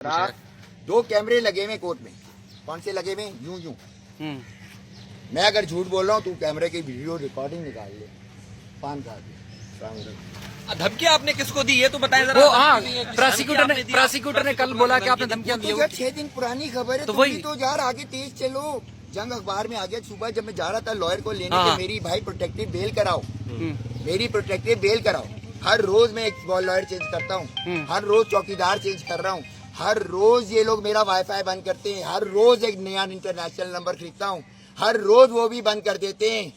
रात 2 कैमरे लगे हुए कोर्ट में। कौन से लगे हुए? यूं यूं। मैं अगर झूठ बोल रहा हूँ तू कैमरे की वीडियो रिकॉर्डिंग निकाल ले। पान खा के धमकी आपने किसको दी ये तो बताएं जरा। वो हाँ, प्रोसिक्यूटर ने कल बोला कि आपने धमकियां दी। तो 6 दिन पुरानी खबर है। तो तुम वही भी तो यार आगे तेज चलो। जंग अखबार में आ गया सुबह जब मैं जा रहा था लॉयर को लेने के, मेरी भाई प्रोटेक्टिव बेल कराओ, मेरी प्रोटेक्टिव बेल कराओ। हर रोज मैं एक लॉयर चेंज करता हूँ, हर रोज चौकीदार चेंज कर रहा हूँ, हर रोज ये लोग मेरा वाईफाई बंद करते हैं, हर रोज एक नया इंटरनेशनल नंबर खरीदता हूँ, हर रोज वो भी बंद कर देते हैं।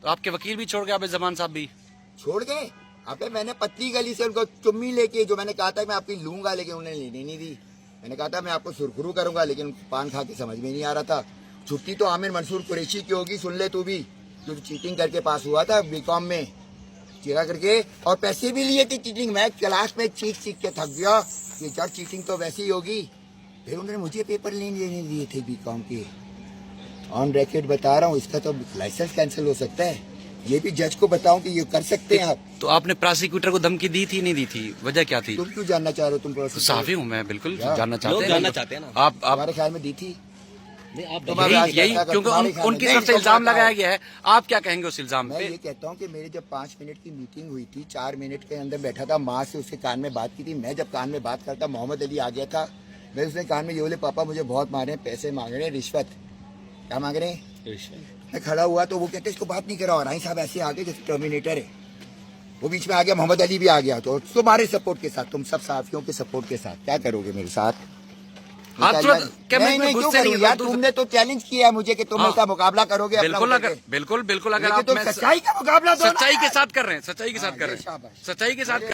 तो आपके वकील भी छोड़ गए, आप जमान साहब भी छोड़ गए। अबे मैंने पतली गली से उनको चुम्मी लेके, जो मैंने कहा था मैं आपकी लूंगा, लेकिन उन्हें लेने नहीं दी। मैंने कहा था मैं आपको सुरखुरू करूंगा, लेकिन पान खा के समझ में नहीं आ रहा था। छुट्टी तो आमिर मंसूर कुरैशी की होगी, सुन ले तू भी, जो चीटिंग करके पास हुआ था बीकॉम में, चीरा करके, और पैसे भी लिए थे चीटिंग। मैं क्लास में चीख के थक गया कि यार चीटिंग तो वैसी ही होगी। फिर उन्होंने मुझे पेपर लेने दिए थे बीकॉम के। ऑन रैकेट बता रहा हूँ, इसका तो लाइसेंस कैंसिल हो सकता है। ये भी जज को बताऊं कि ये कर सकते हैं आप। तो आपने प्रोसिक्यूटर को धमकी दी थी नहीं दी थी? वजह क्या थी? तुम क्यों जानना चाह रहे हो? तुम तो साफी हूँ मैं, बिल्कुल जानना चाहते हैं ना। आप हमारे ख्याल में दी थी। यही क्योंकि उनकी तरफ से इल्जाम लगाया गया है। आप क्या कहेंगे उस इल्जाम मैं पे? ये कहता हूँ कि मेरे जब 5 मिनट की मीटिंग हुई थी, 4 मिनट के अंदर बैठा था, माँ से उसके कान में बात की थी। मैं जब कान में बात करता, मोहम्मद अली आ गया था, मैं उसने कान में ये बोले पापा मुझे बहुत मारे, पैसे मांग रहे हैं, रिश्वत। क्या मांग रहे हैं? मैं खड़ा हुआ तो वो कहते इसको बात नहीं करा। राही साहब ऐसे आगे जैसे टर्मिनेटर है, वो बीच में आ गया, मोहम्मद अली भी आ गया। तो तुम्हारे सपोर्ट के साथ, तुम सब साथियों के सपोर्ट के साथ क्या करोगे मेरे साथ? नहीं क्यों करेंगे यार? तुमने तो चैलेंज किया है मुझे कि तुम इसका मुकाबला करोगे। बिल्कुल अगर आप सच्चाई का मुकाबला, सच्चाई के साथ कर रहे हैं, सच्चाई के साथ कर रहे हैं, सच्चाई के साथ